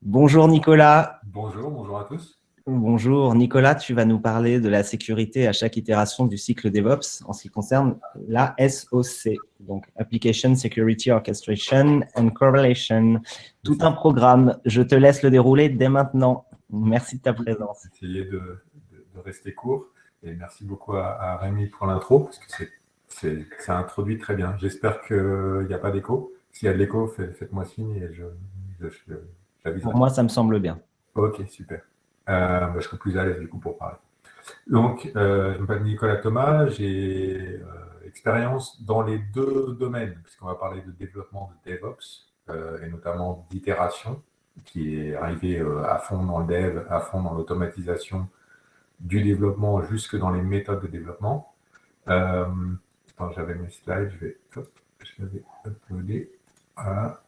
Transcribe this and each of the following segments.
Bonjour Nicolas. Bonjour à tous. Bonjour Nicolas, tu vas nous parler de la sécurité à chaque itération du cycle DevOps en ce qui concerne la SOC, donc Application Security Orchestration and Correlation. C'est Tout ça. un programme. Je te laisse le dérouler dès maintenant. Merci de ta présence. Essayez de rester court. Et merci beaucoup à Rémi pour l'intro, parce que ça introduit très bien. J'espère qu'il n'y a pas d'écho. S'il y a de l'écho, faites-moi signe et Pour j'aviserai. moi, ça me semble bien. Ok, super. Je serai plus à l'aise du coup pour parler. Donc, je m'appelle Nicolas Thomas, j'ai expérience dans les deux domaines, puisqu'on va parler de développement de DevOps, et notamment d'itération, qui est arrivé à fond dans le dev, à fond dans l'automatisation du développement, jusque dans les méthodes de développement. Attends, j'avais mes slides, je vais uploader. Voilà,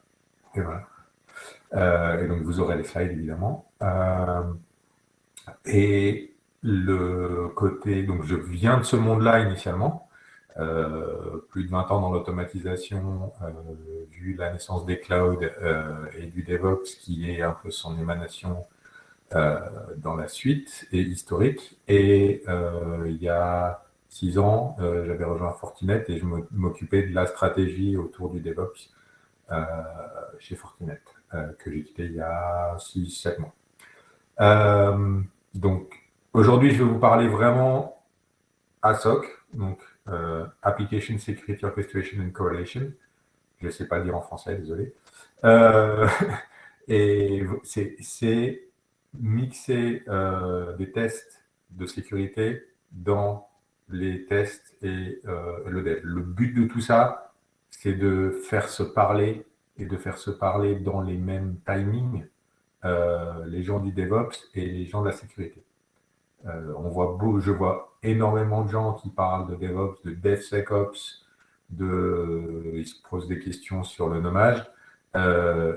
et voilà. Et donc, vous aurez les slides, évidemment. Et le côté, donc je viens de ce monde-là initialement, plus de 20 ans dans l'automatisation, vu la naissance des clouds et du DevOps qui est un peu son émanation dans la suite et historique. Et il y a 6 ans, j'avais rejoint Fortinet et je m'occupais de la stratégie autour du DevOps chez Fortinet, que j'ai quitté il y a 6-7 mois. Donc, aujourd'hui, je vais vous parler vraiment ASOC, donc Application Security Orchestration and Correlation. Je ne sais pas le dire en français, désolé. Et c'est mixer des tests de sécurité dans les tests et le dev. Le but de tout ça, c'est de faire se parler et de faire se parler dans les mêmes timings les gens du DevOps et les gens de la sécurité. Je vois énormément de gens qui parlent de DevOps, de DevSecOps, ils se posent des questions sur le nommage.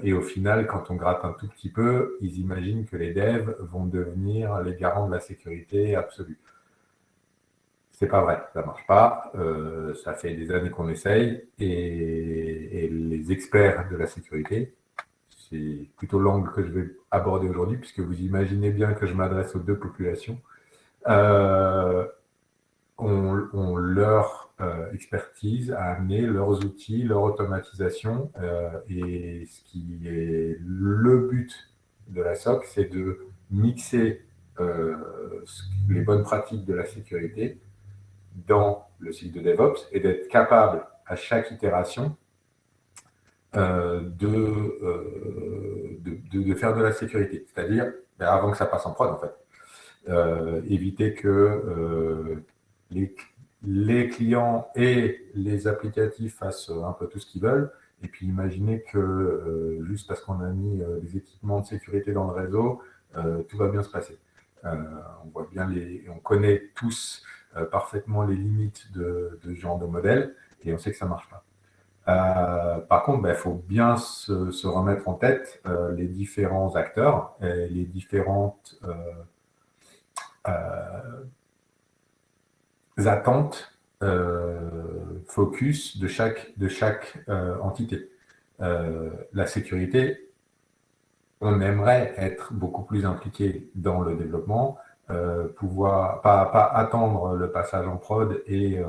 Et au final, quand on gratte un tout petit peu, ils imaginent que les devs vont devenir les garants de la sécurité absolue. C'est pas vrai, ça marche pas. Ça fait des années qu'on essaye et les experts de la sécurité, c'est plutôt l'angle que je vais aborder aujourd'hui, puisque vous imaginez bien que je m'adresse aux deux populations, ont leur expertise à amener, leurs outils, leur automatisation. Et ce qui est le but de la SOC, c'est de mixer les bonnes pratiques de la sécurité dans le cycle de DevOps et d'être capable à chaque itération de faire de la sécurité, c'est-à-dire avant que ça passe en prod en fait. Éviter que les clients et les applicatifs fassent un peu tout ce qu'ils veulent, et puis imaginer que juste parce qu'on a mis des équipements de sécurité dans le réseau, tout va bien se passer. On voit bien on connaît tous parfaitement les limites de ce genre de modèle, et on sait que ça ne marche pas. Par contre, il faut bien se remettre en tête les différents acteurs, et les différentes attentes focus de chaque entité. La sécurité, on aimerait être beaucoup plus impliqué dans le développement, pouvoir pas attendre le passage en prod et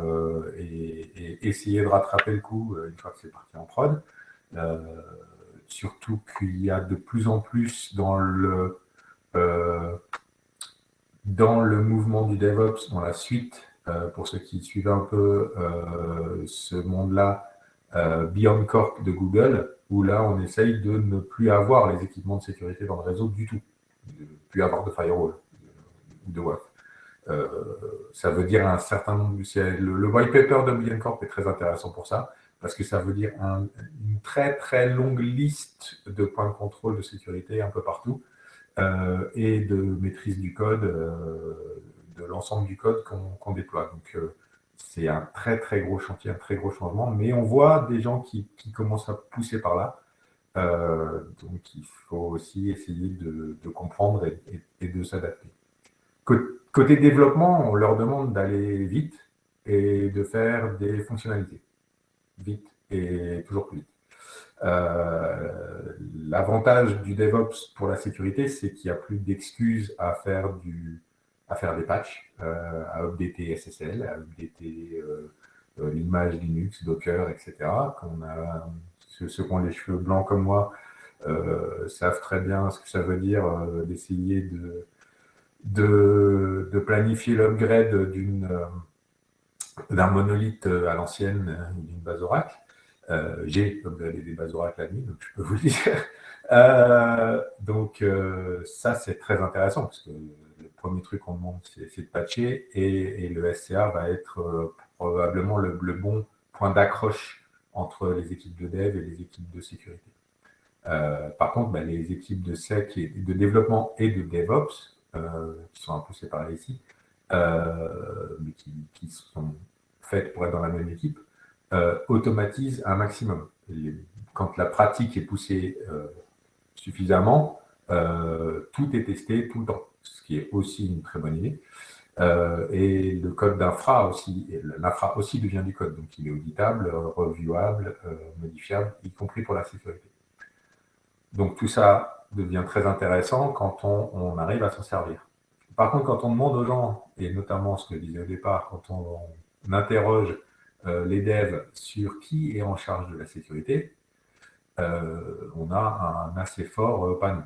essayer de rattraper le coup une fois que c'est parti en prod. Surtout qu'il y a de plus en plus dans le mouvement du DevOps, dans la suite, pour ceux qui suivent un peu ce monde-là, Beyond Corp de Google, où là, on essaye de ne plus avoir les équipements de sécurité dans le réseau du tout, de ne plus avoir de firewall ou de WAF. Ça veut dire un certain nombre. Le white paper de Beyond Corp est très intéressant pour ça, parce que ça veut dire une très très longue liste de points de contrôle de sécurité un peu partout, et de maîtrise du code, de l'ensemble du code qu'on déploie. Donc, c'est un très très gros chantier, un très gros changement, mais on voit des gens qui commencent à pousser par là. Donc, il faut aussi essayer de comprendre et de s'adapter. Côté développement, on leur demande d'aller vite et de faire des fonctionnalités. Vite et toujours plus vite. L'avantage du DevOps pour la sécurité, c'est qu'il n'y a plus d'excuses à faire des patchs, à updater SSL, à updater l'image Linux, Docker, etc. Ceux qui ont les cheveux blancs comme moi savent très bien ce que ça veut dire d'essayer de planifier l'upgrade d'un monolithe à l'ancienne, d'une base Oracle. J'ai upgradé des bases Oracle la nuit, donc je peux vous le dire. Donc ça, c'est très intéressant, parce que le premier truc qu'on demande, c'est de patcher, et le SCA va être probablement le bon point d'accroche entre les équipes de dev et les équipes de sécurité. Par contre, les équipes de sec et de développement et de DevOps, qui sont un peu séparées ici, mais qui sont faites pour être dans la même équipe, automatisent un maximum. Quand la pratique est poussée suffisamment, tout est testé tout le temps, ce qui est aussi une très bonne idée. Et le code d'infra aussi, l'infra aussi devient du code, donc il est auditable, reviewable, modifiable, y compris pour la sécurité. Donc tout ça devient très intéressant quand on arrive à s'en servir. Par contre, quand on demande aux gens, et notamment ce que je disais au départ, quand on interroge les devs sur qui est en charge de la sécurité, on a un assez fort panneau.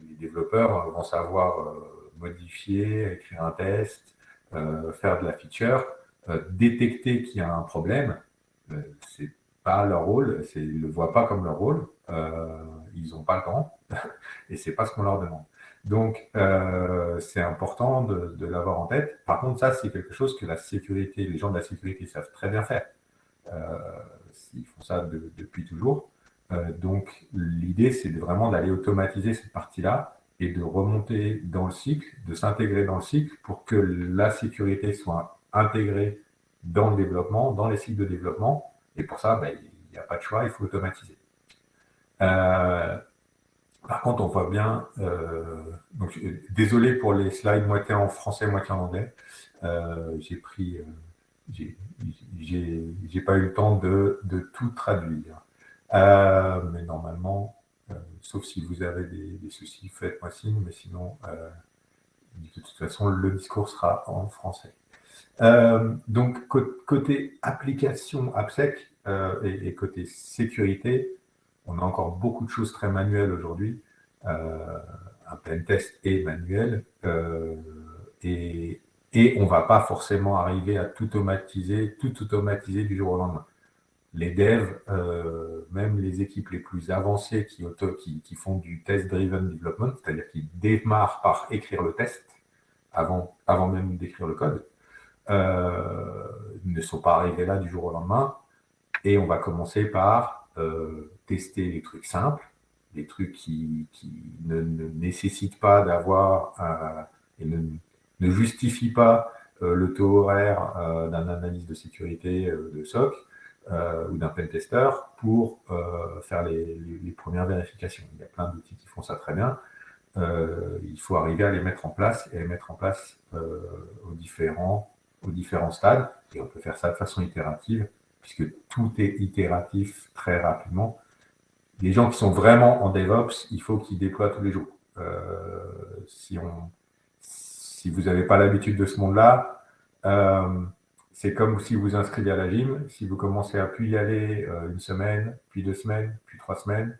Les développeurs vont savoir modifier, écrire un test, faire de la feature, détecter qu'il y a un problème. C'est pas leur rôle, ils ne le voient pas comme leur rôle, ils n'ont pas le temps, et c'est pas ce qu'on leur demande. Donc, c'est important de l'avoir en tête. Par contre, ça, c'est quelque chose que la sécurité, les gens de la sécurité savent très bien faire. Ils font ça depuis toujours. Donc, l'idée, c'est vraiment d'aller automatiser cette partie-là et de remonter dans le cycle, de s'intégrer dans le cycle pour que la sécurité soit intégrée dans le développement, dans les cycles de développement. Et pour ça, il n'y a pas de choix, il faut automatiser. Par contre, on voit bien, donc, désolé pour les slides moitié en français, moitié en anglais. J'ai pas eu le temps de tout traduire. Mais normalement, sauf si vous avez des soucis, faites-moi signe, mais sinon, de toute façon, le discours sera en français. Donc, côté application AppSec et côté sécurité, on a encore beaucoup de choses très manuelles aujourd'hui. Un pentest est manuel et on ne va pas forcément arriver à tout automatiser du jour au lendemain. Les devs, même les équipes les plus avancées qui font du test-driven development, c'est-à-dire qui démarrent par écrire le test avant même d'écrire le code, ne sont pas arrivés là du jour au lendemain. Et on va commencer par tester les trucs simples, les trucs qui ne nécessitent pas d'avoir et ne justifient pas le taux horaire d'un analyse de sécurité de SOC ou d'un pentester pour faire les premières vérifications. Il y a plein d'outils qui font ça très bien. Il faut arriver à les mettre en place et les mettre en place aux différents stades. Et on peut faire ça de façon itérative, puisque tout est itératif très rapidement. Les gens qui sont vraiment en DevOps, il faut qu'ils déploient tous les jours. Si vous n'avez pas l'habitude de ce monde-là, c'est comme si vous inscrivez à la gym. Si vous commencez à plus y aller une semaine, puis 2 semaines, puis 3 semaines,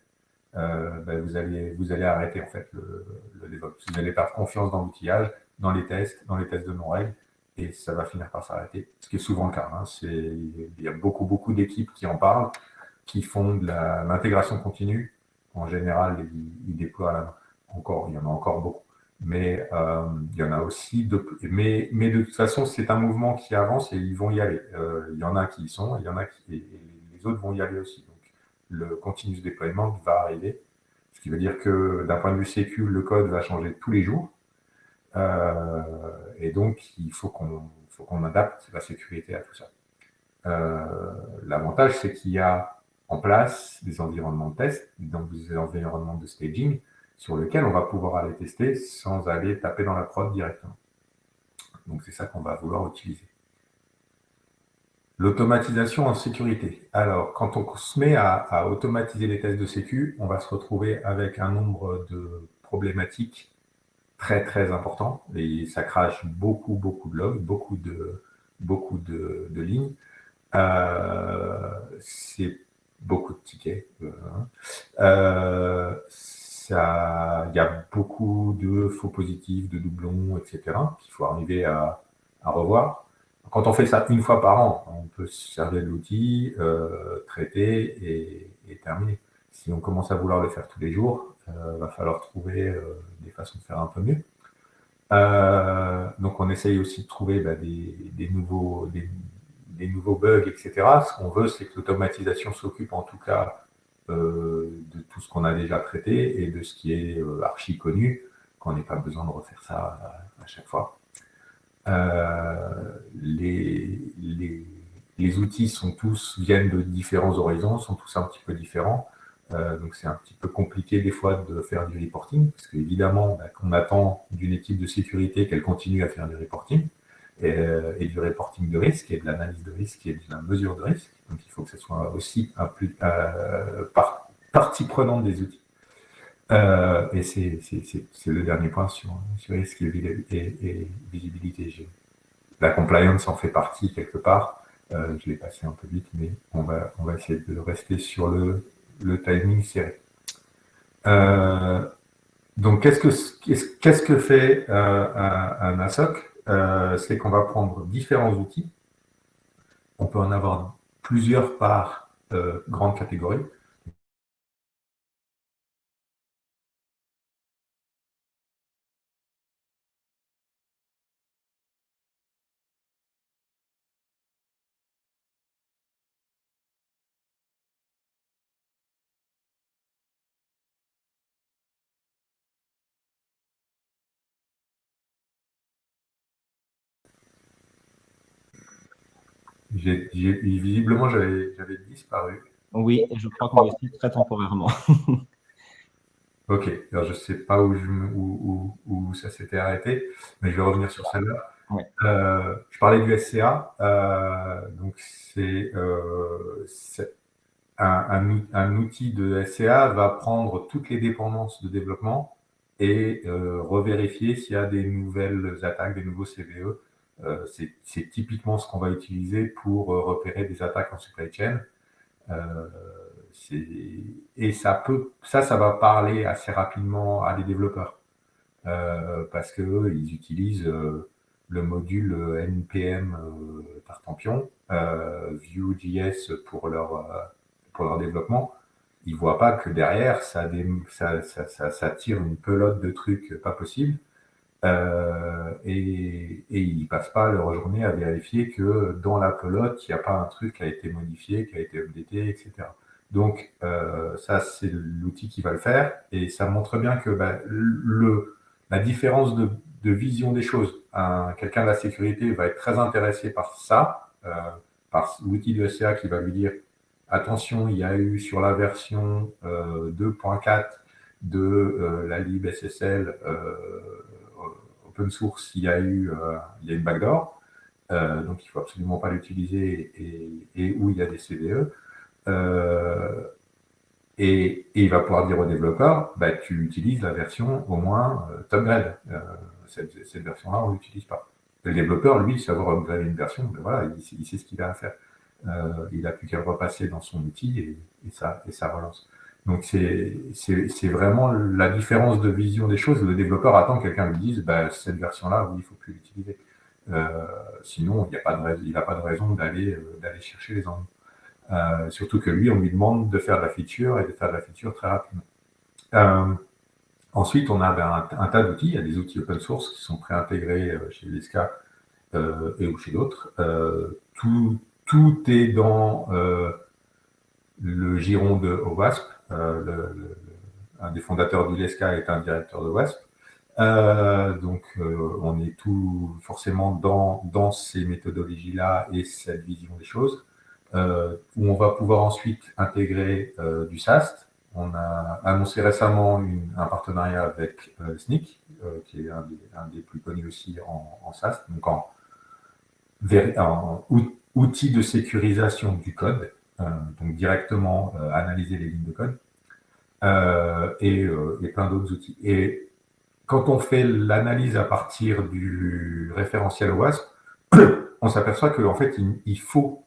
vous allez arrêter en fait le DevOps. Vous allez perdre confiance dans l'outillage, dans les tests de non-règles, et ça va finir par s'arrêter. Ce qui est souvent le cas. Il y a beaucoup d'équipes qui en parlent, qui font de l'intégration continue. En général, ils déploient il y en a encore beaucoup. Mais il y en a aussi mais de toute façon, c'est un mouvement qui avance et ils vont y aller. Il y en a qui y sont, il y en a et les autres vont y aller aussi. Donc, le continuous deployment va arriver, ce qui veut dire que d'un point de vue sécu, le code va changer tous les jours. Et donc, il faut qu'on adapte la sécurité à tout ça. L'avantage, c'est qu'il y a en place des environnements de test, donc des environnements de staging, sur lesquels on va pouvoir aller tester sans aller taper dans la prod directement. Donc, c'est ça qu'on va vouloir utiliser. L'automatisation en sécurité. Alors, quand on se met à automatiser les tests de sécu, on va se retrouver avec un nombre de problématiques très, très important. Et ça crache beaucoup, beaucoup de logs, beaucoup de lignes. C'est beaucoup de tickets. Il y a beaucoup de faux positifs, de doublons, etc. qu'il faut arriver à revoir. Quand on fait ça une fois par an, on peut se servir de l'outil, traiter et terminer. Si on commence à vouloir le faire tous les jours, va falloir trouver des façons de faire un peu mieux. Donc on essaye aussi de trouver des nouveaux bugs, etc. Ce qu'on veut, c'est que l'automatisation s'occupe en tout cas de tout ce qu'on a déjà traité et de ce qui est archi connu, qu'on n'ait pas besoin de refaire ça à chaque fois. Les outils viennent de différents horizons, sont tous un petit peu différents. Donc c'est un petit peu compliqué des fois de faire du reporting, parce qu'évidemment, on attend d'une équipe de sécurité qu'elle continue à faire du reporting et du reporting de risque et de l'analyse de risque et de la mesure de risque. Donc il faut que ce soit aussi partie prenante des outils. Et c'est le dernier point sur risque et visibilité. La compliance en fait partie quelque part. Je l'ai passé un peu vite, mais on va essayer de rester sur le timing serré. Donc, qu'est-ce que fait un ASOC? C'est qu'on va prendre différents outils. On peut en avoir plusieurs par grande catégorie. Visiblement, j'avais disparu. Oui, et je crois que moi aussi, très temporairement. Ok, alors je ne sais pas où ça s'était arrêté, mais je vais revenir sur celle-là. Ouais. Je parlais du SCA, donc c'est un outil de SCA va prendre toutes les dépendances de développement et revérifier s'il y a des nouvelles attaques, des nouveaux CVE. C'est typiquement ce qu'on va utiliser pour repérer des attaques en supply chain. Et ça va parler assez rapidement à des développeurs parce qu'eux, ils utilisent le module NPM Tartampion, Vue.js pour leur développement. Ils ne voient pas que derrière, ça tire une pelote de trucs pas possibles. Et ils ne passent pas leur journée à vérifier que dans la pelote, il n'y a pas un truc qui a été modifié, qui a été updaté, etc. Donc, ça, c'est l'outil qui va le faire. Et ça montre bien que la différence de vision des choses, quelqu'un de la sécurité va être très intéressé par ça, par l'outil de SCA qui va lui dire attention, il y a eu sur la version 2.4 de la lib SSL open source, il y a une backdoor, donc il ne faut absolument pas l'utiliser et où il y a des CVE. Et il va pouvoir dire au développeur, tu utilises la version au moins top grade. Cette version-là, on ne l'utilise pas. Le développeur, lui, savoir upgrader une version, voilà, il sait ce qu'il a à faire. Il n'a plus qu'à le repasser dans son outil et ça relance. Donc, c'est vraiment la différence de vision des choses. Le développeur attend que quelqu'un lui dise, cette version-là, oui, il ne faut plus l'utiliser. Sinon, il n'a pas de raison d'aller chercher les ennuis. Surtout que lui, on lui demande de faire de la feature et de faire de la feature très rapidement. Ensuite, on a un tas d'outils. Il y a des outils open source qui sont préintégrés chez Lesca et ou chez d'autres. Tout est dans le giron de OWASP. Un des fondateurs du Lesca est un directeur de WASP. Donc, on est tout forcément dans ces méthodologies-là et cette vision des choses. Où on va pouvoir ensuite intégrer du SAST. On a annoncé récemment un partenariat avec Snyk, qui est un des plus connus aussi en SAST, donc en outils de sécurisation du code, donc directement analyser les lignes de code, et plein d'autres outils. Et quand on fait l'analyse à partir du référentiel OWASP, on s'aperçoit qu'en fait, il faut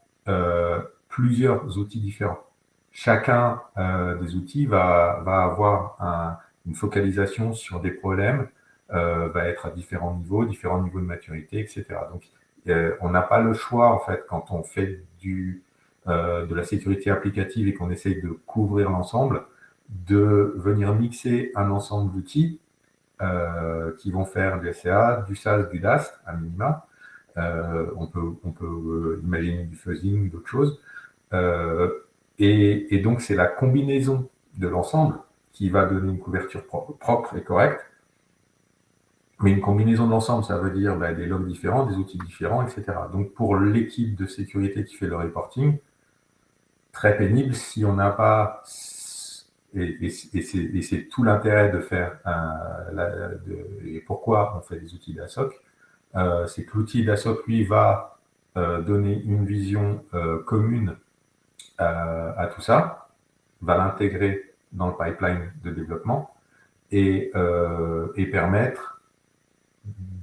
plusieurs outils différents. Chacun des outils va avoir une focalisation sur des problèmes, va être à différents niveaux de maturité, etc. Donc, on n'a pas le choix, en fait, quand on fait de la sécurité applicative et qu'on essaye de couvrir l'ensemble, de venir mixer un ensemble d'outils qui vont faire du SCA, du SAS, du DAST, à minima. On peut imaginer du fuzzing, d'autres choses. Et donc, c'est la combinaison de l'ensemble qui va donner une couverture propre et correcte. Mais une combinaison de l'ensemble, ça veut dire des logs différents, des outils différents, etc. Donc, pour l'équipe de sécurité qui fait le reporting, très pénible si on n'a pas... Et c'est tout l'intérêt de faire et pourquoi on fait des outils d'ASOC, c'est que l'outil d'ASOC, lui, va donner une vision commune à tout ça, va l'intégrer dans le pipeline de développement et permettre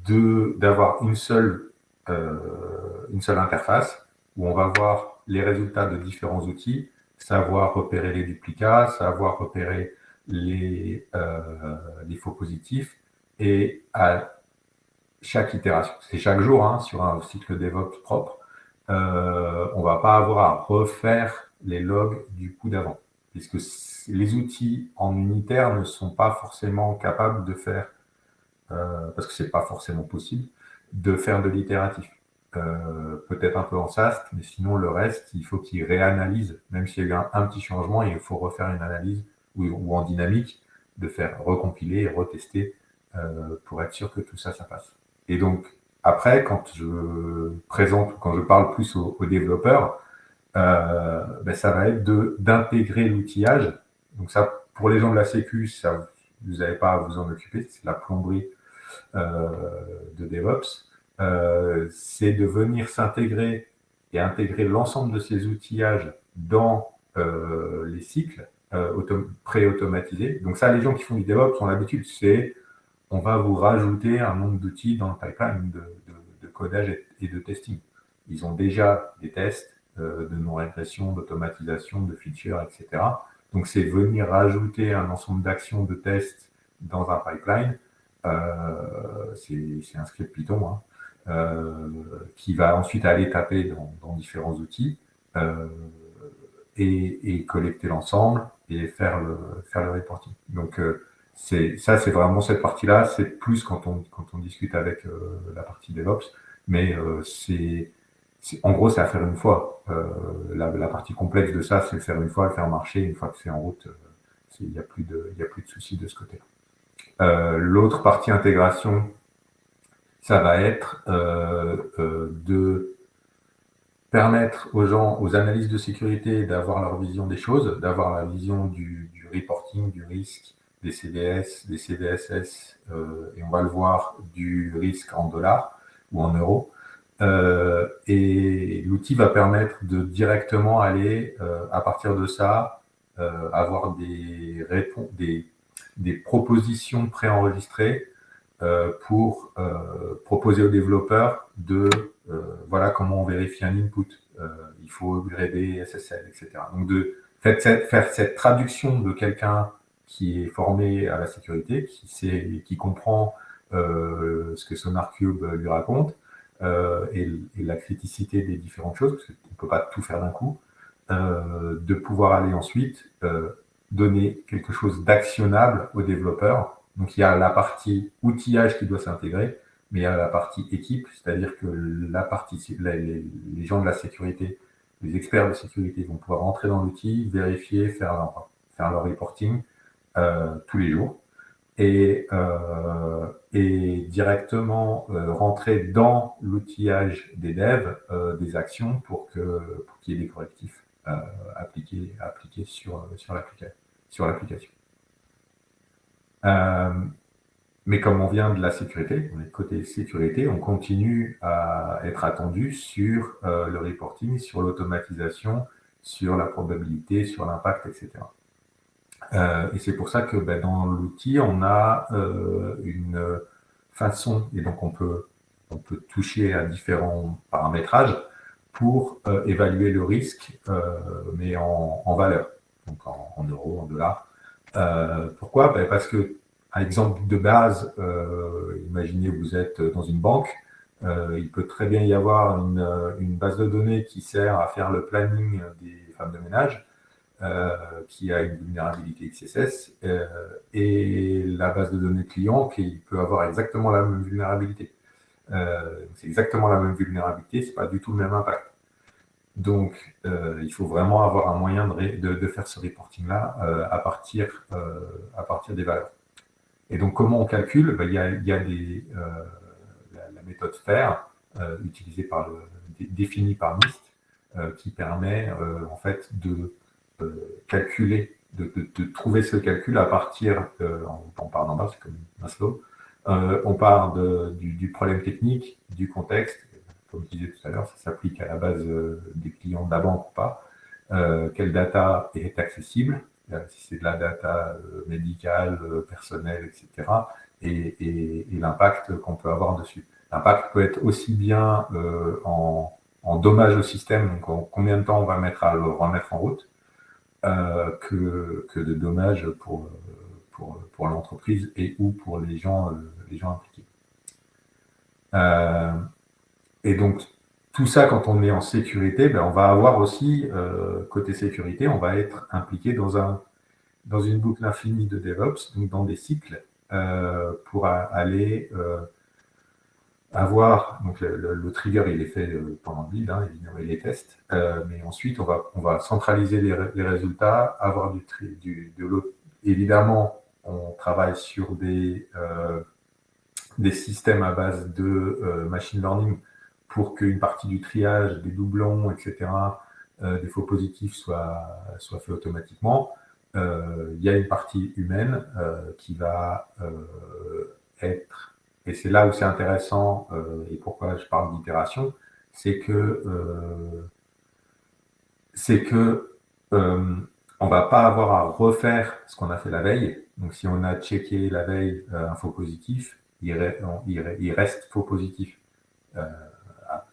d'avoir une seule interface où on va voir les résultats de différents outils, savoir repérer les duplicats, savoir repérer les faux positifs, et à chaque itération, c'est chaque jour hein, sur un cycle DevOps propre, on ne va pas avoir à refaire les logs du coup d'avant, puisque les outils en unitaire ne sont pas forcément capables de faire, parce que ce n'est pas forcément possible, de faire de l'itératif. Peut-être un peu en SAST, mais sinon le reste, il faut qu'il réanalyse, même s'il y a eu un petit changement, il faut refaire une analyse ou en dynamique, de faire recompiler et retester pour être sûr que tout ça, ça passe. Et donc, après, quand je parle plus aux développeurs, ça va être d'intégrer l'outillage. Donc ça, pour les gens de la Sécu, ça, vous n'avez pas à vous en occuper, c'est la plomberie de DevOps. C'est de venir s'intégrer et intégrer l'ensemble de ces outillages dans les cycles pré-automatisés. Donc ça, les gens qui font du DevOps ont l'habitude, on va vous rajouter un nombre d'outils dans le pipeline de codage et de testing. Ils ont déjà des tests de non-régression, d'automatisation, de features, etc. Donc, c'est venir rajouter un ensemble d'actions de tests dans un pipeline. C'est un script Python qui va ensuite aller taper dans différents outils et collecter l'ensemble et faire le reporting. Donc, c'est vraiment cette partie-là, c'est plus quand on discute avec la partie DevOps, mais en gros, c'est à faire une fois. La partie complexe de ça, c'est le faire une fois, le faire marcher, une fois que c'est en route, il n'y a plus de soucis de ce côté-là. L'autre partie intégration, ça va être de permettre aux gens, aux analystes de sécurité, d'avoir leur vision des choses, d'avoir la vision du reporting, du risque, des CDS, des CDSS, et on va le voir, du risque en dollars ou en euros. Et l'outil va permettre de directement aller, à partir de ça, avoir des propositions préenregistrées pour proposer aux développeurs voilà comment on vérifie un input. Il faut upgrader SSL, etc. Donc, faire cette traduction de quelqu'un qui est formé à la sécurité, qui comprend ce que SonarCube lui raconte et la criticité des différentes choses, parce qu'on ne peut pas tout faire d'un coup, de pouvoir aller ensuite donner quelque chose d'actionnable aux développeurs. Donc, il y a la partie outillage qui doit s'intégrer, mais il y a la partie équipe, c'est-à-dire que les gens de la sécurité, les experts de sécurité vont pouvoir entrer dans l'outil, vérifier, faire leur reporting tous les jours et directement rentrer dans l'outillage des devs des actions pour qu'il y ait des correctifs appliqués sur l'application. Mais comme on vient de la sécurité, on est côté sécurité, on continue à être attendu sur le reporting, sur l'automatisation, sur la probabilité, sur l'impact, etc. Et c'est pour ça que dans l'outil, on a une façon, et donc on peut toucher à différents paramétrages pour évaluer le risque, mais en valeur, donc en euros, en dollars. Pourquoi? Parce que, un exemple de base, imaginez vous êtes dans une banque, il peut très bien y avoir une base de données qui sert à faire le planning des femmes de ménage, qui a une vulnérabilité XSS, et la base de données client qui peut avoir exactement la même vulnérabilité. C'est exactement la même vulnérabilité, c'est pas du tout le même impact. Donc, il faut vraiment avoir un moyen de faire ce reporting-là à partir des valeurs. Et donc, comment on calcule? Il y a la méthode FAIR, utilisée définie par NIST, qui permet en fait de calculer, de trouver ce calcul à partir, on part d'en bas, c'est comme Maslow, on part du problème technique, du contexte, comme je disais tout à l'heure, ça s'applique à la base des clients de la banque ou pas, quelle data est accessible, si c'est de la data médicale, personnelle, etc., et l'impact qu'on peut avoir dessus. L'impact peut être aussi bien en dommage au système, donc combien de temps on va mettre à le remettre en route, que de dommages pour l'entreprise et ou pour les gens impliqués. Et donc, tout ça, quand on est en sécurité, on va avoir aussi, côté sécurité, on va être impliqué dans une boucle infinie de DevOps, donc dans des cycles, pour aller avoir, donc le trigger, il est fait pendant le build, évidemment, et les tests, mais ensuite, on va centraliser les résultats, avoir de l'autre. Évidemment, on travaille sur des systèmes à base de machine learning pour qu'une partie du triage, des doublons, etc., des faux positifs soit fait automatiquement. Il y a une partie humaine qui va être, et c'est là où c'est intéressant, et pourquoi je parle d'itération, c'est que on va pas avoir à refaire ce qu'on a fait la veille. Donc, si on a checké la veille un faux positif, il reste faux positif.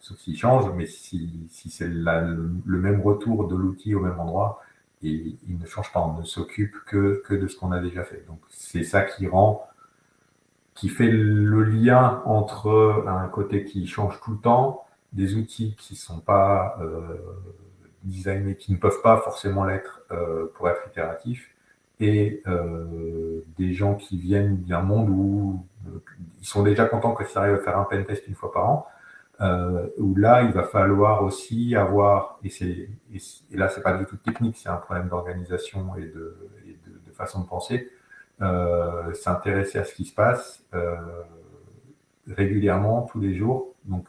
Sauf s'il change, mais si c'est le même retour de l'outil au même endroit, il ne change pas, on ne s'occupe que de ce qu'on a déjà fait. Donc, c'est ça qui fait le lien entre un côté qui change tout le temps, des outils qui ne sont pas designés, qui ne peuvent pas forcément l'être pour être itératifs, et des gens qui viennent d'un monde où ils sont déjà contents que ça arrive à faire un pen test une fois par an, où là, il va falloir aussi avoir, et là, c'est pas du tout technique, c'est un problème d'organisation et de façon de penser, s'intéresser à ce qui se passe régulièrement, tous les jours. Donc,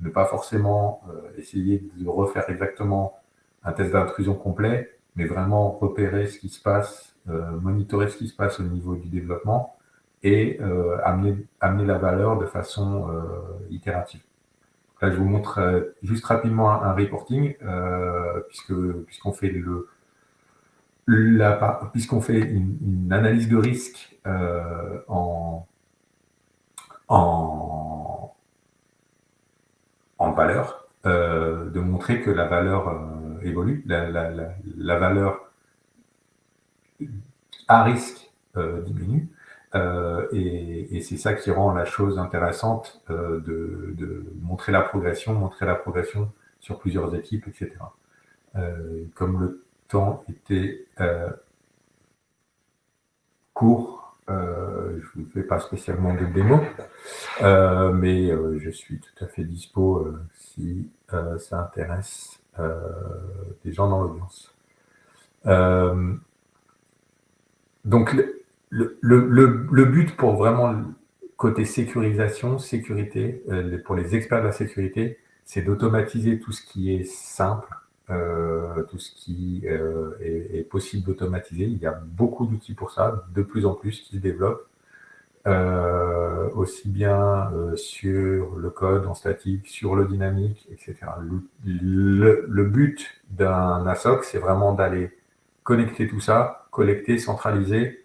ne pas forcément essayer de refaire exactement un test d'intrusion complet, mais vraiment repérer ce qui se passe, monitorer ce qui se passe au niveau du développement et amener la valeur de façon itérative. Là, je vous montre juste rapidement un reporting, puisqu'on fait puisqu'on fait une analyse de risque en valeur, de montrer que la valeur évolue, la valeur à risque diminue, et c'est ça qui rend la chose intéressante, de montrer la progression sur plusieurs équipes, etc. Comme le temps était court, je ne fais pas spécialement de démo, mais je suis tout à fait dispo si ça intéresse des gens dans l'audience. Donc, le but pour vraiment côté sécurité, pour les experts de la sécurité, c'est d'automatiser tout ce qui est simple, tout ce qui est possible d'automatiser. Il y a beaucoup d'outils pour ça, de plus en plus, qui se développent. aussi bien sur le code en statique, sur le dynamique, etc. Le but d'un ASOC, c'est vraiment d'aller connecter tout ça, collecter, centraliser,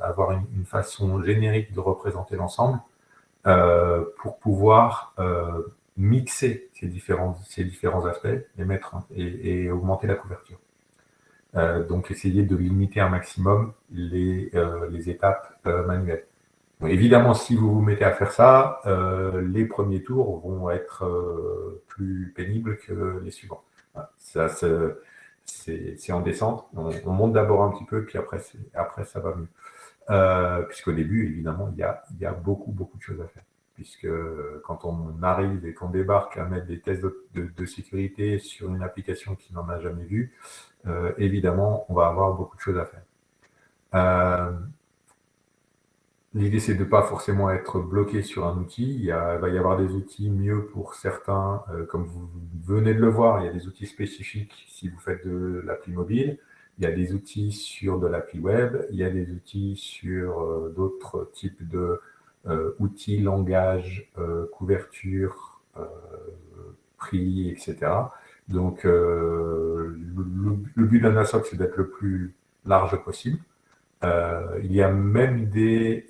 avoir une façon générique de représenter l'ensemble pour pouvoir mixer ces différents aspects et, et augmenter la couverture. Donc, essayer de limiter un maximum les étapes manuelles. Donc, évidemment, si vous vous mettez à faire ça, les premiers tours vont être plus pénibles que les suivants. Voilà. Ça, c'est en descente. On monte d'abord un petit peu, puis après ça va mieux. Puisqu'au début, évidemment, il y a beaucoup de choses à faire. Puisque quand on arrive et qu'on débarque à mettre des tests de sécurité sur une application qui n'en a jamais vu, évidemment, on va avoir beaucoup de choses à faire. L'idée, c'est de ne pas forcément être bloqué sur un outil. Il va y avoir des outils mieux pour certains. Comme vous venez de le voir, il y a des outils spécifiques si vous faites de l'appli mobile. Il y a des outils sur de l'appli web. Il y a des outils sur d'autres types de outils, langage, couverture, prix, etc. Donc, le but d'un ASOC, c'est d'être le plus large possible. Il y a même des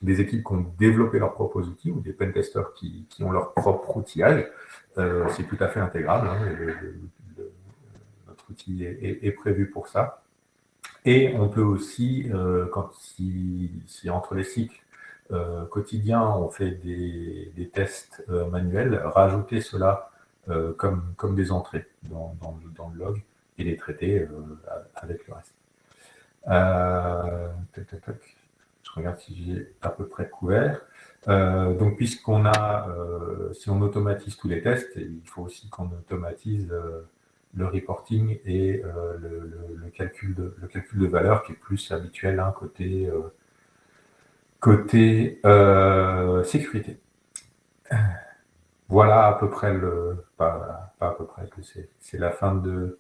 équipes qui ont développé leurs propres outils ou des pentesters qui ont leur propre outillage. C'est tout à fait intégrable. Hein, notre outil est prévu pour ça. Et on peut aussi, si entre les cycles quotidiens, on fait des tests manuels, rajouter cela comme des entrées dans le log et les traiter avec le reste. Je regarde si j'ai à peu près couvert. Donc, puisqu'on a, si on automatise tous les tests, il faut aussi qu'on automatise le reporting et le calcul de valeur qui est plus habituel hein, côté sécurité. Voilà à peu près pas à peu près, c'est la fin de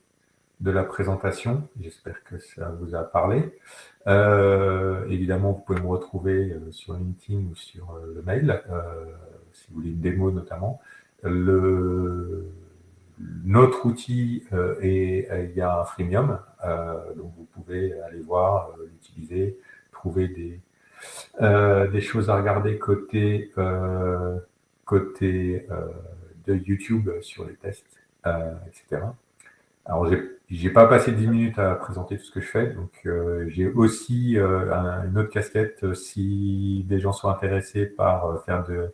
la présentation. J'espère que ça vous a parlé. Évidemment, vous pouvez me retrouver sur LinkedIn ou sur le mail, si vous voulez une démo notamment. Notre outil, il y a un freemium, donc vous pouvez aller voir, l'utiliser, trouver des choses à regarder côté de YouTube sur les tests, etc. Alors, j'ai pas passé 10 minutes à présenter tout ce que je fais, donc j'ai aussi une autre casquette si des gens sont intéressés par faire de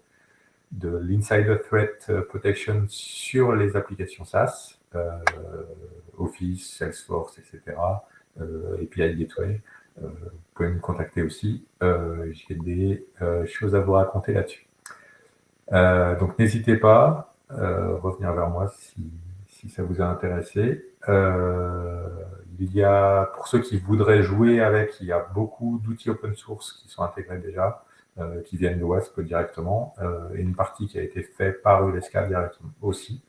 l'insider threat protection sur les applications SaaS, Office, Salesforce, etc., API Gateway. Vous pouvez me contacter aussi. J'ai des choses à vous raconter là-dessus. Donc, n'hésitez pas à revenir vers moi si ça vous a intéressé. Il y a, pour ceux qui voudraient jouer avec, il y a beaucoup d'outils open source qui sont intégrés déjà, qui viennent de WASP directement, et une partie qui a été faite par ULSK directement aussi.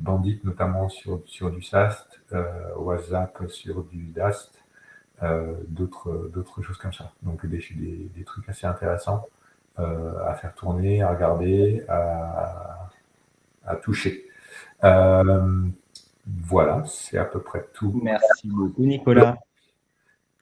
Bandit notamment sur du SAST, WhatsApp sur du DAST, d'autres choses comme ça. Donc des trucs assez intéressants à faire tourner, à regarder, à toucher. Voilà, c'est à peu près tout. Merci beaucoup, Nicolas.